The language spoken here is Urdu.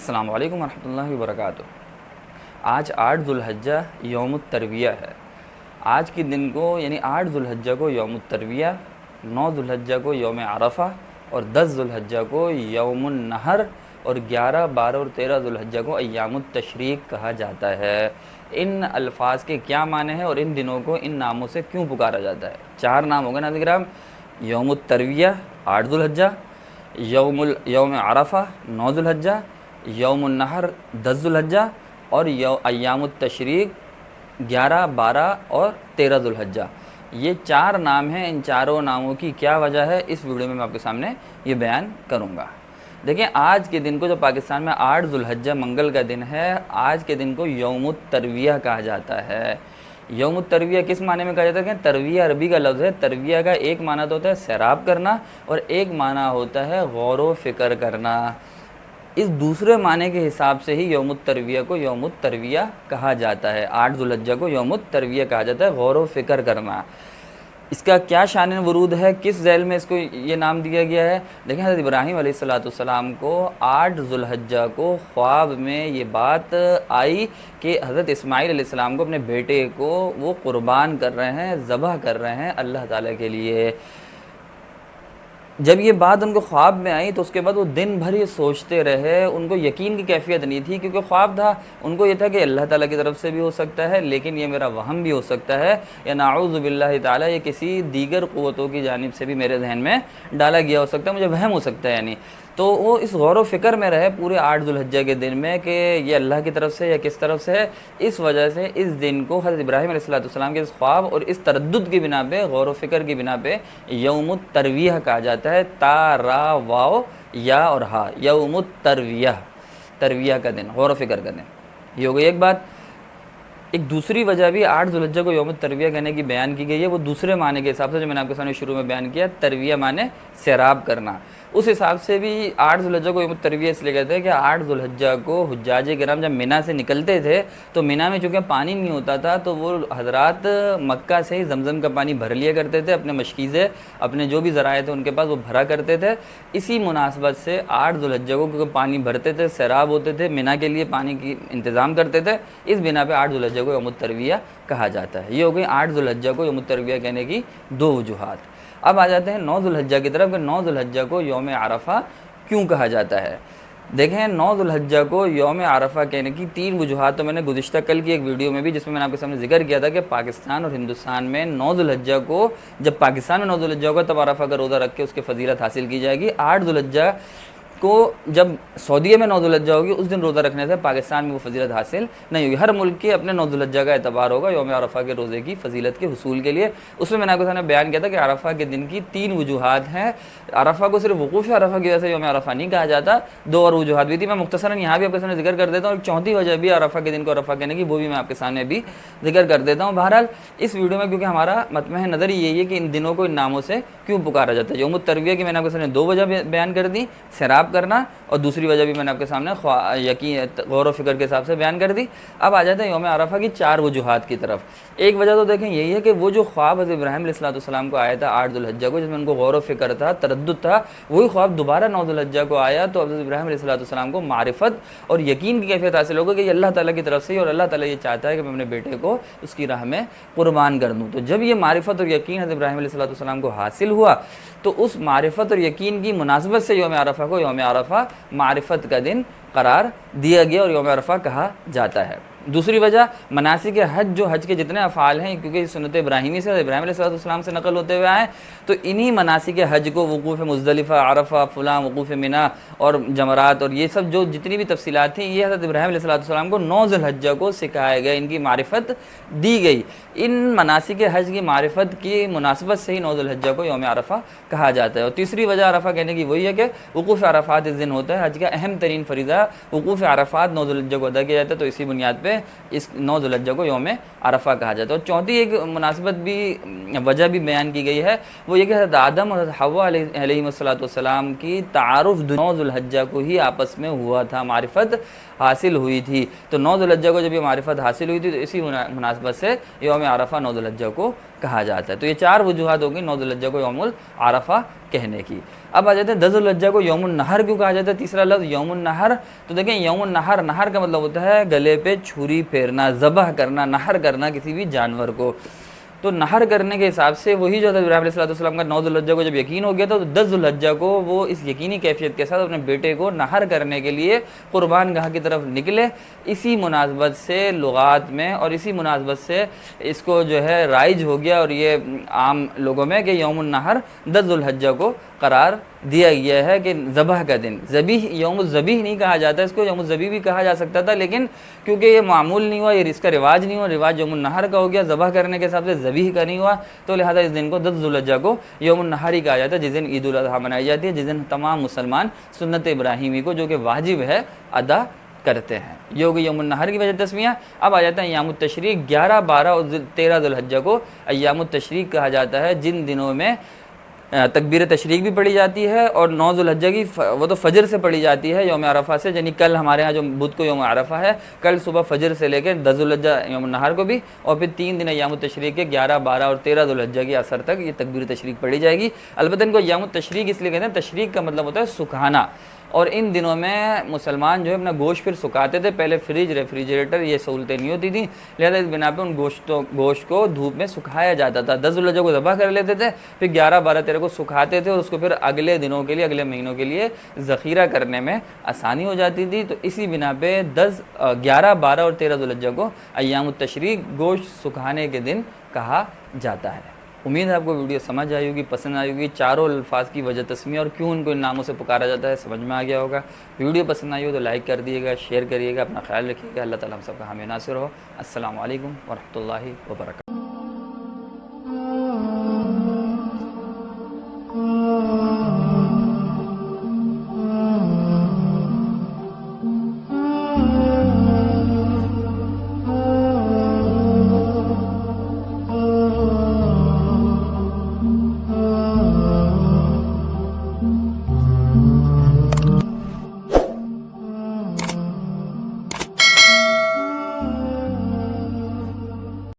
السلام علیکم ورحمۃ اللہ وبرکاتہ۔ آج 8 ذوالحجہ یوم الترویہ ہے۔ آج کے دن کو یعنی 8 ذوالحجہ کو یوم الترویہ، 9 ذوالحجہ کو یوم عرفہ اور 10 ذوالحجہ کو یوم النحر اور 11، 12 اور 13 ذوالحجہ کو ایام التشریق کہا جاتا ہے۔ ان الفاظ کے کیا معنی ہیں اور ان دنوں کو ان ناموں سے کیوں پکارا جاتا ہے؟ 4 نام ہو گئے ناظرین کرام: یوم الترویہ 8 ذوالحجہ، یوم عرفہ 9 ذوالحجہ، یوم النحر 10 ذوالحجہ اور ایام التشریق 11، 12 اور 13 ذوالحجہ۔ یہ 4 نام ہیں۔ ان چاروں ناموں کی کیا وجہ ہے اس ویڈیو میں آپ کے سامنے یہ بیان کروں گا۔ دیکھیں، آج کے دن کو جو پاکستان میں 8 ذوالحجہ منگل کا دن ہے، آج کے دن کو یوم الترویہ کہا جاتا ہے۔ یوم الترویہ کس معنی میں کہا جاتا ہے کہ ترویہ عربی کا لفظ ہے۔ ترویہ کا ایک معنی تو ہوتا ہے سیراب کرنا اور ایک معنی ہوتا ہے غور و فکر کرنا۔ اس دوسرے معنی کے حساب سے ہی یوم الترویہ کو یوم الترویہ کہا جاتا ہے۔ 8 ذوالحجہ کو یوم الترویہ کہا جاتا ہے، غور و فکر کرنا۔ اس کا کیا شان ورود ہے، کس ذیل میں اس کو یہ نام دیا گیا ہے؟ دیکھیں، حضرت ابراہیم علیہ السلام کو 8 ذوالحجہ کو خواب میں یہ بات آئی کہ حضرت اسماعیل علیہ السلام کو، اپنے بیٹے کو، وہ قربان کر رہے ہیں، ذبح کر رہے ہیں اللہ تعالیٰ کے لیے۔ جب یہ بات ان کو خواب میں آئی تو اس کے بعد وہ دن بھر یہ سوچتے رہے۔ ان کو یقین کی کیفیت نہیں تھی کیونکہ خواب تھا، ان کو یہ تھا کہ اللہ تعالیٰ کی طرف سے بھی ہو سکتا ہے لیکن یہ میرا وہم بھی ہو سکتا ہے، یا نعوذ باللہ تعالیٰ یہ کسی دیگر قوتوں کی جانب سے بھی میرے ذہن میں ڈالا گیا ہو سکتا ہے، مجھے وہم ہو سکتا ہے یعنی۔ تو وہ اس غور و فکر میں رہے پورے 8 ذوالحجہ کے دن میں کہ یہ اللہ کی طرف سے یا کس طرف سے ہے۔ اس وجہ سے اس دن کو حضرت ابراہیم علیہ السلام کے اس خواب اور اس تردد کی بنا پہ، غور و فکر کی بنا پہ یوم الترویہ کہا جاتا ہے۔ تا را واو یا اور ہا، یوم الترویہ، ترویہ کا دن، غور و فکر کا دن۔ یہ ہو گئی ایک بات۔ ایک دوسری وجہ بھی 8 ذوالحجہ کو یوم الترویہ کہنے کی بیان کی گئی ہے، وہ دوسرے معنی کے حساب سے جو میں نے آپ کے سامنے شروع میں بیان کیا، ترویہ معنی سیراب کرنا۔ اس حساب سے بھی 8 ذوالحجہ کو یوم الترویہ اس لیے کہتے ہیں کہ 8 ذوالحجہ کو حجاج کرام جب منی سے نکلتے تھے تو منی میں چونکہ پانی نہیں ہوتا تھا تو وہ حضرات مکہ سے ہی زمزم کا پانی بھر لیا کرتے تھے، اپنے مشکیزیں، اپنے جو بھی ذرائع تھے ان کے پاس وہ بھرا کرتے تھے۔ اسی مناسبت سے 8 ذوالحجہ کو کیونکہ پانی بھرتے تھے، سیراب ہوتے تھے، منی کے لیے پانی کی انتظام کرتے تھے، اس بنا پہ 8 ذوالحجہ کو یوم الترویہ کہا جاتا ہے۔ یہ ہو گئی 8 ذوالحجہ کو یوم الترویہ کہنے کی 2 وجوہات۔ اب آ جاتے ہیں 9 ذوالحجہ کی طرف کہ 9 ذوالحجہ کو یوم عرفہ کیوں کہا جاتا ہے۔ دیکھیں، 9 ذوالحجہ کو یوم عرفہ کہنے کی 3 وجوہات تو میں نے گزشتہ کل کی ایک ویڈیو میں بھی، جس میں نے آپ کے سامنے ذکر کیا تھا کہ پاکستان اور ہندوستان میں 9 ذوالحجہ کو، جب پاکستان میں 9 ذوالحجہ ہوگا تب عرفہ کا روزہ رکھ کے اس کی فضیلت حاصل کی جائے گی۔ 8 ذوالحجہ کو جب سعودیہ میں 9 ذوالحجہ ہوگی اس دن روزہ رکھنے سے پاکستان میں وہ فضیلت حاصل نہیں ہوگی۔ ہر ملک کے اپنے 9 ذوالحجہ کا اعتبار ہوگا یوم عرفہ کے روزے کی فضیلت کے حصول کے لیے۔ اس میں نے آپ کے سامنے بیان کیا تھا کہ عرفہ کے دن کی 3 وجوہات ہیں۔ عرفہ کو صرف وقوف عرفہ کی وجہ سے یوم عرفہ نہیں کہا جاتا، 2 اور وجوہات بھی تھی، میں مختصراً یہاں بھی آپ کے سامنے ذکر کر دیتا ہوں۔ ایک چوتھی وجہ بھی عرفہ کے دن کو عرفہ کہنے کی، وہ بھی میں آپ کے سامنے بھی ذکر کر دیتا ہوں۔ بہرحال اس ویڈیو میں کیونکہ ہمارا مطمع نظر یہی ہے کہ ان دنوں کو ان ناموں سے کیوں پکارا جاتا ہے۔ یوم الترویہ کی میں نے آپ کے سامنے 2 وجہ بیان کر دی، سیراب کرنا، اور دوسری وجہ بھی میں نے آپ کے سامنے یقین، غور و فکر کے حساب سے بیان کر دی۔ اب آ جاتے ہیں یوم عرفہ کی 4 وجوہات کی طرف۔ ایک وجہ تو دیکھیں یہی ہے کہ وہ جو خواب حضرت ابراہیم علیہ السلام کو آیا تھا 8 ذوالحجہ کو، جس میں ان کو غور و فکر تھا، تردد تھا، وہی خواب دوبارہ 9 ذوالحجہ کو آیا تو حضرت ابراہیم علیہ السلام کو معرفت اور یقین کی کیفیت حاصل ہوگا کہ یہ اللہ تعالیٰ کی طرف سے ہی، اور اللہ تعالیٰ یہ چاہتا ہے کہ میں اپنے بیٹے کو اس کی راہ میں قربان کر دوں۔ تو جب یہ معرفت اور یقین حضرت ابراہیم علیہ السلام کو حاصل ہوا تو اس معرفت اور یقین کی مناسبت سے یوم عرفہ کو یوم عرفہ معرفت کا دن قرار دیا گیا اور یوم عرفہ کہا جاتا ہے۔ دوسری وجہ مناسک حج، جو حج کے جتنے افعال ہیں کیونکہ سنت ابراہیمی سے، ابراہیم علیہ السلام سے نقل ہوتے ہوئے آئے، تو انہی مناسک حج کو وقوف مزدلفہ، عرفہ، فلاں، وقوف منی اور جمرات اور یہ سب جو جتنی بھی تفصیلات تھیں، یہ حضرت ابراہیم علیہ السلام کو 9 ذوالحجہ کو سکھایا گیا، ان کی معرفت دی گئی۔ ان مناسک حج کی معرفت کی مناسبت سے ہی 9 ذوالحجہ کو یوم عرفہ کہا جاتا ہے۔ اور تیسری وجہ عرفہ کہنے کی وہی ہے کہ وقوف عرفات اس دن ہوتا ہے۔ حج کا اہم ترین فریضہ وقوف عرفات 9 ذوالحجہ کو ادا کیا جاتا ہے، تو اسی بنیاد پہ اس 9 ذوالحجہ کو یوم عرفہ کہا جاتا ہے۔ اور چوتھی ایک مناسبت بھی، وجہ بھی بیان کی گئی ہے، وہ یہ کہ حضرت آدم اور حضرت حوا علیہ السلام کی تعارف 9 ذوالحجہ کو ہی آپس میں ہوا تھا، معرفت حاصل ہوئی تھی۔ تو 9 ذوالحجہ کو جب یہ معرفت حاصل ہوئی تھی تو اسی مناسبت سے یوم عرفہ 9 ذوالحجہ کو کہا جاتا ہے۔ تو یہ 4 وجوہات ہوگی 9 ذی الحجہ کو یوم العرفہ کہنے کی۔ اب آ جاتے ہیں 10 ذی الحجہ کو یوم النحر کیوں کہا جاتا ہے؟ تیسرا لفظ یوم النحر، تو دیکھیں یوم النحر، نحر کا مطلب ہوتا ہے گلے پہ چھری پھیرنا، ذبح کرنا، نحر کرنا کسی بھی جانور کو۔ تو نحر کرنے کے حساب سے وہی جو حضرت ابراہیم علیہ السلام کا 9 ذی الحجہ کو جب یقین ہو گیا تھا، تو 10 ذی الحجہ کو وہ اس یقینی کیفیت کے ساتھ اپنے بیٹے کو نحر کرنے کے لیے قربان گاہ کی طرف نکلے۔ اسی مناسبت سے لغات میں اور اسی مناسبت سے اس کو جو ہے رائج ہو گیا، اور یہ عام لوگوں میں کہ یوم النحر 10 ذی الحجہ کو قرار دیا گیا ہے کہ ذبح کا دن۔ ذبیح یوم الذبیح نہیں کہا جاتا، اس کو یوم الذبیح بھی کہا جا سکتا تھا، لیکن کیونکہ یہ معمول نہیں ہوا، یہ اس کا رواج نہیں ہوا، رواج یوم النحر کا ہو گیا، ذبح کرنے کے حساب سے ذبیح کا نہیں ہوا، تو لہٰذا اس دن کو 10 ذی الحجہ کو یوم النحر ہی کہا جاتا ہے، جس دن عید الاضحیٰ منائی جاتی ہے، جس دن تمام مسلمان سنت ابراہیمی کو جو کہ واجب ہے ادا کرتے ہیں۔ یہ ہوگی یوم النحر کی وجہ تسمیہ۔ اب آ جاتا ہے ایام التشریق، 11، 12 اور 13 ذی الحجہ کو ایام التشریق کہا جاتا ہے، جن دنوں میں تکبیر تشریق بھی پڑھی جاتی ہے، اور 9 ذی الحجہ کی وہ تو فجر سے پڑھی جاتی ہے یوم عرفہ سے، یعنی کل ہمارے ہاں جو بدھ کو یوم عرفہ ہے، کل صبح فجر سے لے کے 10 ذی الحجہ یوم النحر کو بھی، اور پھر 3 دن ایام التشریق کے 11، 12 اور 13 ذی الحجہ کی عصر تک یہ تکبیر تشریق پڑھی جائے گی۔ البتہ ان کو ایام التشریق اس لیے کہتے ہیں، تشریق کا مطلب ہوتا ہے سکھانا، اور ان دنوں میں مسلمان جو ہے اپنا گوشت پھر سکھاتے تھے، پہلے فریج، ریفریجریٹر یہ سہولتیں نہیں ہوتی تھیں، لہذا اس بنا پہ ان گوشت کو دھوپ میں سکھایا جاتا تھا۔ 10 ذی الحجہ کو ذبح کر لیتے تھے، پھر 11، 12، 13 کو سکھاتے تھے، اور اس کو پھر اگلے دنوں کے لیے، اگلے مہینوں کے لیے ذخیرہ کرنے میں آسانی ہو جاتی تھی۔ تو اسی بنا پہ 11، 12 اور 13 ذی الحجہ کو ایام التشریق، گوشت سکھانے کے دن کہا جاتا ہے۔ امید ہے آپ کو ویڈیو سمجھ آئی ہوگی، پسند آئی ہوگی، چاروں الفاظ کی وجہ تسمیہ اور کیوں ان کو ان ناموں سے پکارا جاتا ہے سمجھ میں آ گیا ہوگا۔ ویڈیو پسند آئی ہو تو لائک کر دیے گا، شیئر کریے گا، اپنا خیال رکھیے گا۔ اللہ تعالیٰ ہم سب کا حامی ناصر ہو۔ السلام علیکم ورحمۃ اللہ وبرکاتہ۔